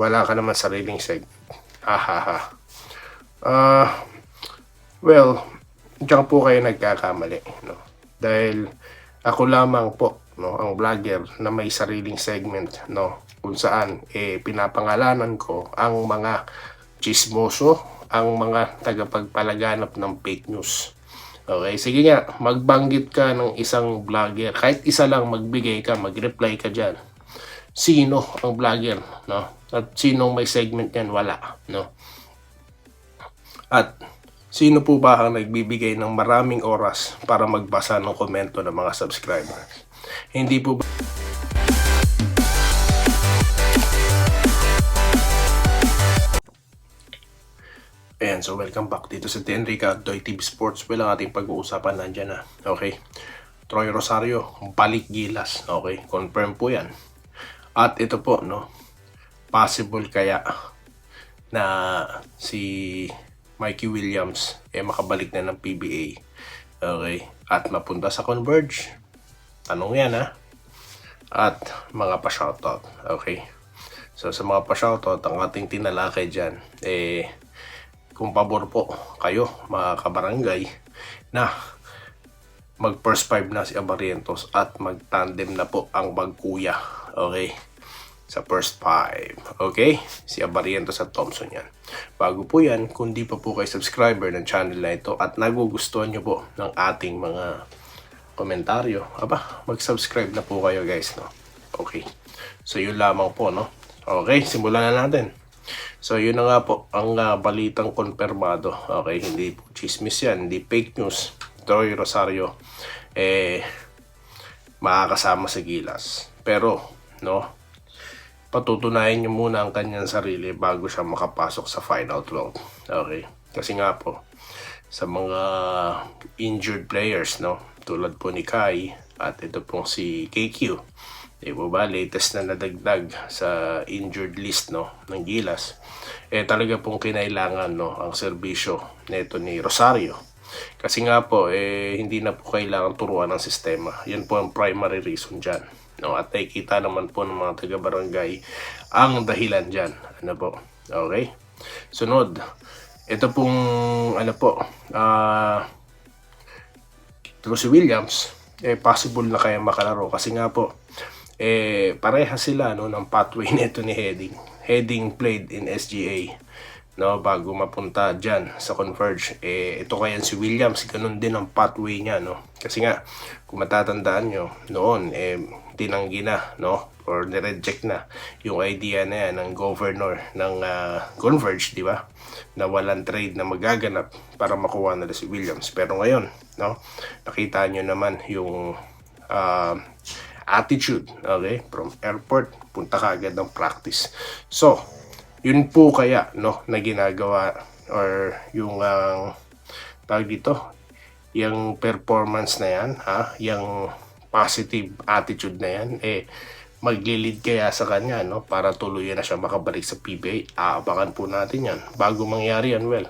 wala ka naman sariling segment. Hahaha. Well, diyan po kayo nagkakamali, no? Dahil ako lamang po, no, ang vlogger na may sariling segment, no, kung saan pinapangalanan ko ang mga chismoso, ang mga tagapagpalaganap ng fake news. Okay, sige nga, magbanggit ka ng isang vlogger, kahit isa lang, magbigay ka, mag-reply ka dyan. Sino ang vlogger, no? At sinong may segment yan? Wala, no? At sino po ba ang nagbibigay ng maraming oras para magbasa ng komento ng mga subscribers? Hindi po ba... Ayan, so welcome back dito sa Tenrica at Doy TV Sports. Well, ang ating pag-uusapan nandyan na. Okay. Troy Rosario, balik gilas. Okay, confirm po yan. At ito po, no, possible kaya na si Mikey Williams makabalik na ng PBA. Okay, at mapunta sa Converge. Tanong yan, ha. At mga pa-shoutout. Okay, so sa mga pa-shoutout, ang ating tinalakay dyan, kung pabor po kayo mga kabarangay na mag first 5 na si Abarientos at mag-tandem na po ang magkuya. Okay, sa first 5. Okay, si Abarientos at Thompson yan. Bago po yan, kung di pa po kayo subscriber ng channel na ito at nagugustuhan nyo po ng ating mga komentaryo, mag-subscribe na po kayo guys, no? Okay, so yun lamang po, no? Okay, simulan na natin. So yun na nga po ang balitang konfirmado. Okay, hindi po chismis yan, hindi fake news. Troy Rosario makakasama sa Gilas. Pero, no, patutunayan nyo muna ang kanyang sarili bago siya makapasok sa Final 12. Okay, kasi nga po sa mga injured players, no, tulad po ni Kai at ito pong si KQ, di ba, latest na nadagdag sa injured list, no, ng Gilas, talaga pong kinailangan, no, ang serbisyo nito ni Rosario. Kasi nga po, hindi na po kailangan turuan ng sistema. Yan po ang primary reason dyan, no? At nakikita naman po ng mga taga-barangay ang dahilan dyan. Ano po? Okay? Sunod. Ito pong, si Williams, possible na kaya makalaro. Kasi nga po, pareha sila, no, ng pathway nito ni Heading. Heading played in SGA, no, bago mapunta dyan sa Converge. Ito kaya si Williams, ganun din ang pathway niya, no? Kasi nga, kung matatandaan nyo, noon, tinanggi na, no, or nireject na yung idea na yan ng governor ng Converge, di ba? Na walang trade na magaganap para makuha nila si Williams. Pero ngayon, no, nakita nyo naman yung attitude, okay, from airport, punta ka agad ng practice. So, yun po kaya, no, na ginagawa or yung tawag dito, yung performance na yan, yung positive attitude na yan, maglilid kaya sa kanya, no, para tuluyan na siya makabalik sa PBA. Aabangan po natin yan. Bago mangyari yan, well,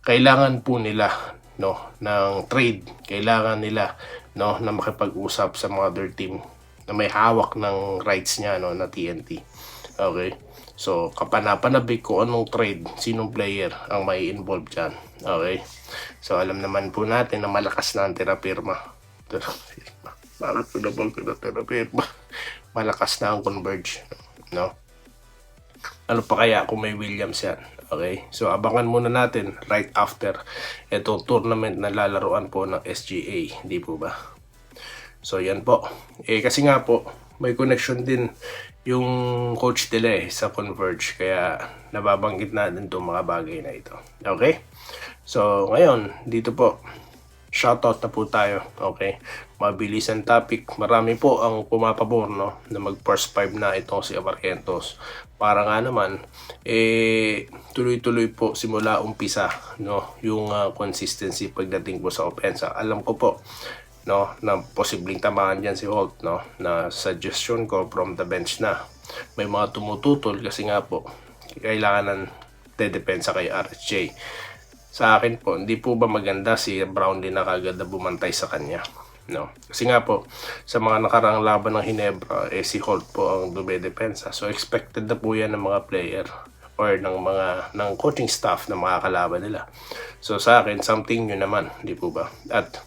kailangan po nila, no, ng trade. Kailangan nila, no, na makipag-usap sa mga other team na may hawak ng rights niya, no, na TNT. Okay, so kapanapanabik ko anong trade, sinong player ang may involve dyan. Okay, so alam naman po natin na malakas na ang terapirma. Bakit ko naman ko na terapirma? Malakas na ang Converge, no? Ano pa kaya kung may Williams yan? Okay, so abangan muna natin right after itong tournament na lalaruan po ng SGA, hindi po ba? So yan po, kasi nga po may connection din yung coach nila sa Converge, kaya nababanggit natin itong mga bagay na ito. Okay, so ngayon dito po shoutout na po tayo. Okay, mabilis ang topic. Marami po ang pumapabor, no, na mag first 5 na itong si Abarientos. Para nga naman tuloy-tuloy po simula umpisa, no, yung consistency pagdating po sa opensa. Alam ko po, no, na posibleng tamaan dyan si Holt, no, na suggestion ko from the bench na may mga tumututol kasi nga po kailangan ng dedepensa kay RSJ. Sa akin po, hindi po ba maganda si Brownlee na kagad na bumantay sa kanya? no? Kasi nga po, sa mga nakarang laban ng Hinebra, si Holt po ang dumedepensa. So expected na po yan ng mga player or ng coaching staff na mga kalaban nila. So sa akin, something new naman, di po ba? At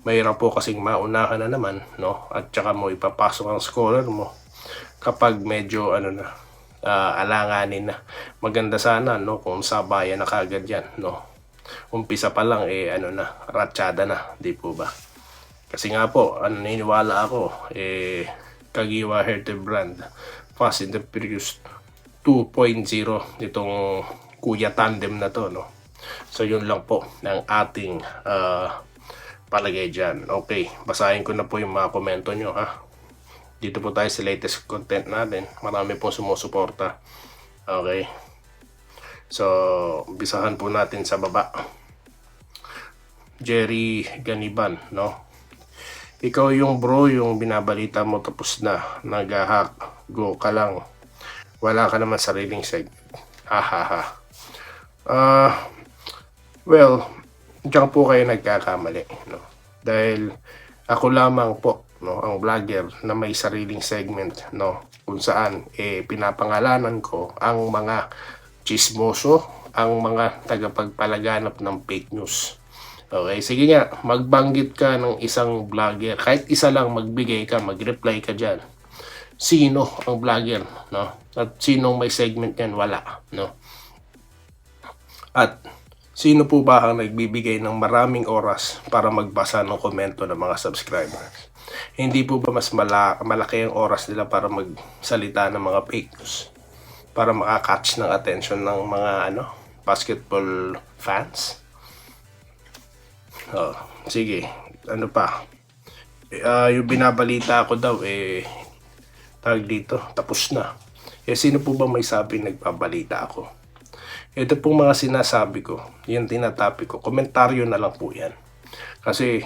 mahirap po kasing maunahan na naman, no? At saka mo ipapasok ang scorer mo kapag medyo alanganin na. Maganda sana, no, kung sabayan na kagad yan, no. Umpisa pa lang ratsyada na, di po ba? Kasi nga po, naniniwala ako, Kagiwa Hertebrand Fast and the Furious 2.0 itong kuya tandem na to, no. So yun lang po ng ating palagay dyan. Okay, basahin ko na po yung mga komento nyo, ha. Dito po tayo sa latest content natin. Marami pong sumusuporta. Okay. So, umpisahan po natin sa baba. Jerry Ganiban, no? Ikaw yung bro, yung binabalita mo tapos na. Nag-hack. Go ka lang. Wala ka naman sariling segment. Hahaha. Well, diyan po kayo nagkakamali, no? Dahil ako lamang po, no, ang vlogger na may sariling segment, no, kung saan pinapangalanan ko ang mga chismoso, ang mga tagapagpalaganap ng fake news. Okay, sige nga, magbanggit ka ng isang vlogger, kahit isa lang, magbigay ka, mag-reply ka dyan. Sino ang vlogger, no? At sinong may segment yan? Wala, no? At sino po ba ang nagbibigay ng maraming oras para magbasa ng komento ng mga subscribers? Hindi po ba mas malaki ang oras nila para magsalita ng mga fake news? Para makakatch ng attention ng mga basketball fans? Oh, sige, ano pa? Yung binabalita ko daw, tawag dito, tapos na. Sino po ba may sabi nagbabalita ako? Ito pong mga sinasabi ko, yung tinatopic ko, komentaryo na lang po yan. Kasi,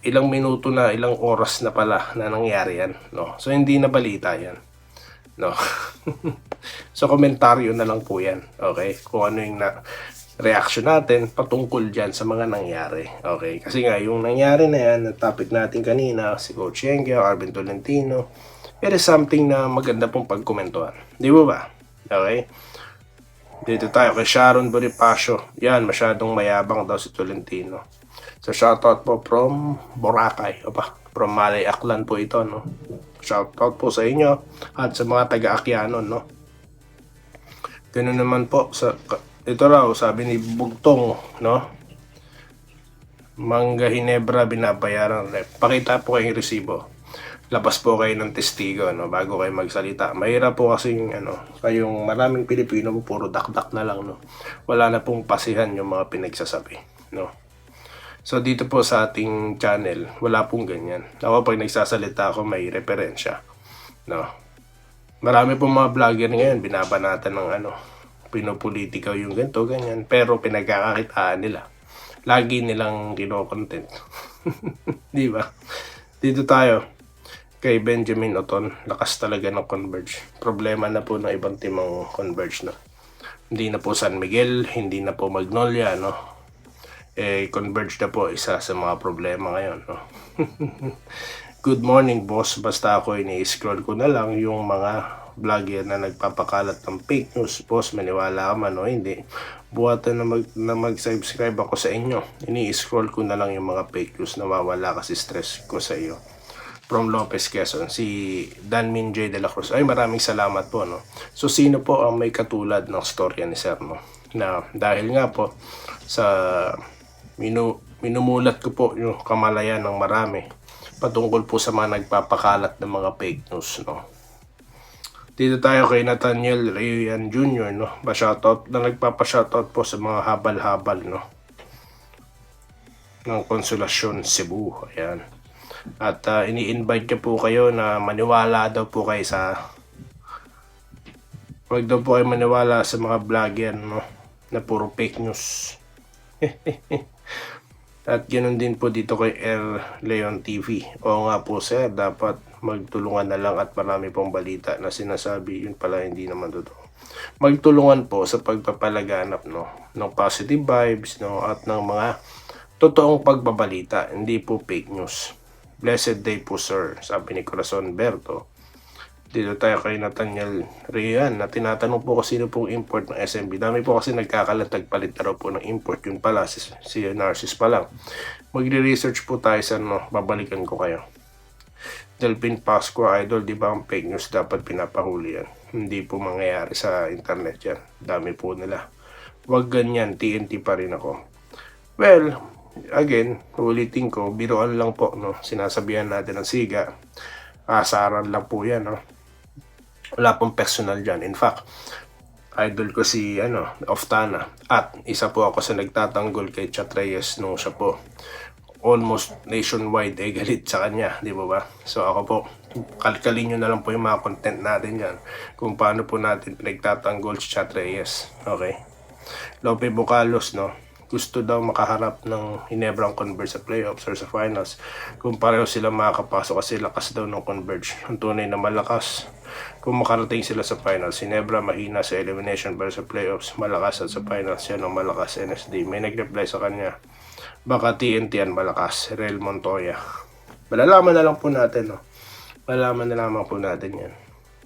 ilang minuto na, ilang oras na pala na nangyari yan, no? So, hindi na balita yan, no? So, komentaryo na lang po yan, okay? Kung ano yung reaction natin patungkol dyan sa mga nangyari, okay? Kasi nga, yung nangyari na yan, ang topic natin kanina, si Coach Yenke, Arvin Tolentino, it is something na maganda pong pagkomentuhan. Di ba ba? Okay? Dito tayo kay Sharon Bonifacio. Yan, masyadong mayabang daw si Tolentino. So, shoutout po from Boracay. From Malay Aklan po ito, no? Shoutout po sa inyo at sa mga taga-Akyanon, no? Ganun naman po. Ito raw, sabi ni Bugtong, no? Mangga Hinebra binabayaran. Pakita po kayong resibo. Labas po kayo ng testigo, no, bago kayo magsalita. Mahirap po kasing kayong maraming Pilipino po puro dakdak na lang, no. Wala na pong pasihan yung mga pinagsasabi, no. So dito po sa ating channel, wala pong ganyan. Ako pag nagsasalita ako may referensya, no. Marami pong mga vlogger ngayon binabanatan ng pinopolitikaw yung ganito, ganyan, pero pinagkakakitaan nila. Lagi nilang kino-content. Di ba? Dito tayo kay Benjamin Oton, lakas talaga ng Converge. Problema na po ng ibang team ang Converge, no. Hindi na po San Miguel, hindi na po Magnolia, no. Converge na po isa sa mga problema ngayon, no. Good morning, boss. Basta ako ini-scroll ko na lang yung mga vlogger na nagpapakalat ng fake news. Boss, maniwala ka man o hindi. Buhatan na mag-subscribe ako sa inyo. Ini-scroll ko na lang yung mga fake news na mawala kasi stress ko sa iyo. From Lopez, Quezon, si Danmin J. De La Cruz. Ay, maraming salamat po, no. So, sino po ang may katulad ng storya ni Sir, no? Na dahil nga po sa minumulat ko po yung kamalayan ng marami patungkol po sa mga nagpapakalat ng mga fake news, no. Dito tayo kay Nathaniel Rayan Jr., no. Shoutout na nagpapa-shoutout po sa mga habal-habal, no, ng Konsolasyon Cebu. Ayan. At ini-invite niyo po kayo na maniwala daw po kayo wag daw po kayo maniwala sa mga vlogger, no, na puro fake news. At ganoon din po dito kay Air Leon TV. Oo nga po sir, dapat magtulungan na lang at marami pong balita na sinasabi, yun pala hindi naman totoo. Magtulungan po sa pagpapalaganap, no, ng positive vibes, no, at ng mga totoong pagbabalita, hindi po fake news. Blessed day po sir, sabi ni Corazon Berto. Dito tayo kay Nathaniel Rian na tinatanong po kung sino pong import ng SMB. Dami po kasi nagkakalatag palit na raw po ng import. Yun pala, si Narcis pa lang. Magre-research po tayo sa babalikan ko kayo. Delphin Pasqua Idol, di ba ang fake news dapat pinapahuli yan? Hindi po mangyayari sa internet yan. Dami po nila. Wag ganyan, TNT pa rin ako. Well, again, ulitin ko, biruan lang po, no? Sinasabihan natin ng siga. Asaran lang po yan, no? Wala pong personal dyan. In fact, idol ko si Oftana. At isa po ako sa nagtatanggol kay Chat Reyes nung siya po almost nationwide galit sa kanya, di ba? So ako po, kalkalin nyo na lang po yung mga content natin yan kung paano po natin pinagtatanggol si Chat Reyes. Okay? Lope Bucalos, no? Gusto daw makaharap ng Hinebrang Converge sa playoffs or sa finals kung pareho sila makakapasok kasi lakas daw ng Converge. Ang tunay na malakas kung makarating sila sa finals. Hinebra mahina sa elimination pero sa playoffs malakas at sa finals yan ang malakas. NSD may nag-reply sa kanya, baka TNT yan malakas. Real Montoya, malalaman na lang po natin, no? Malalaman na lamang po natin yan.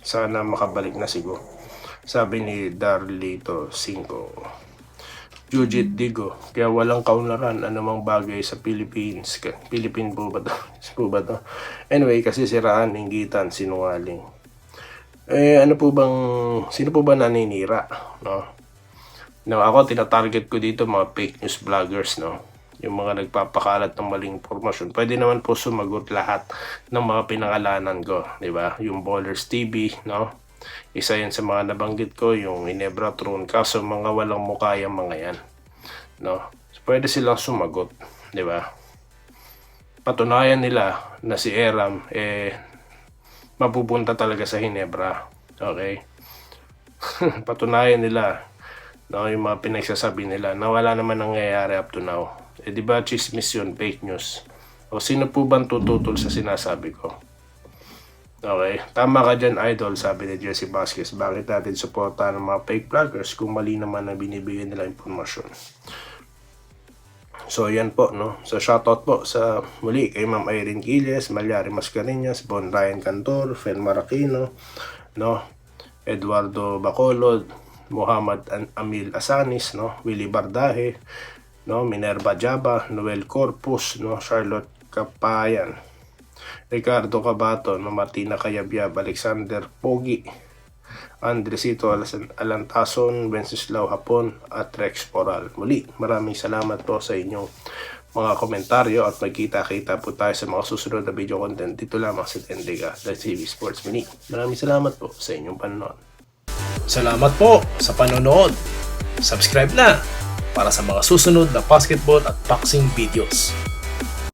Sana makabalik na siguro, sabi ni Darlito 5. Jujit Digo, kaya walang kaunlaran anumang bagay sa Philippines. Philippine po ba to? Anyway, kasi siraan, inggitan, sinungaling. Sino po ba naninira? No? No, ako, tinatarget ko dito mga fake news vloggers, no? Yung mga nagpapakalat ng maling impormasyon. Pwede naman po sumagot lahat ng mga pinangalanan ko, di ba? Yung Ballers TV, no? Isa yan sa mga nabanggit ko, yung Hinebra Throne. Kaso mga walang mukha yung mga yan, no? So, pwede silang sumagot, di ba? Patunayan nila na si Eram mapupunta talaga sa Hinebra. Okay? Patunayan nila, no, yung mga pinagsasabi nila na wala naman nangyayari up to now. Di ba chismis yun, fake news? O sino po bang tututol sa sinasabi ko? Okay, tama ka dyan idol, sabi ni Jesse Vasquez. Bakit natin supportahan ng mga fake vloggers kung mali naman na binibigyan nila impormasyon? So yan po, no? So shoutout po sa muli kay Ma'am Irene Quiles, Malyari Mascareñas, Bon Ryan Cantor, Fen Maracino, no? Eduardo Bacolod, Muhammad Amil Asanis, no? Willie Bardaje, no? Minerva Jaba, Noel Corpus, no? Charlotte Kapayan, Ricardo Cabato, no? Martina Cayabyab, Alexander Pogi, Andresito Alantason, Wenceslao Hapon, at Rex Poral. Muli, maraming salamat po sa inyong mga komentaryo at magkita-kita po tayo sa mga susunod na video content dito lamang sa Tendiga, The TV Sports Mini. Maraming salamat po sa inyong panonood. Salamat po sa panonood. Subscribe na para sa mga susunod na basketball at boxing videos.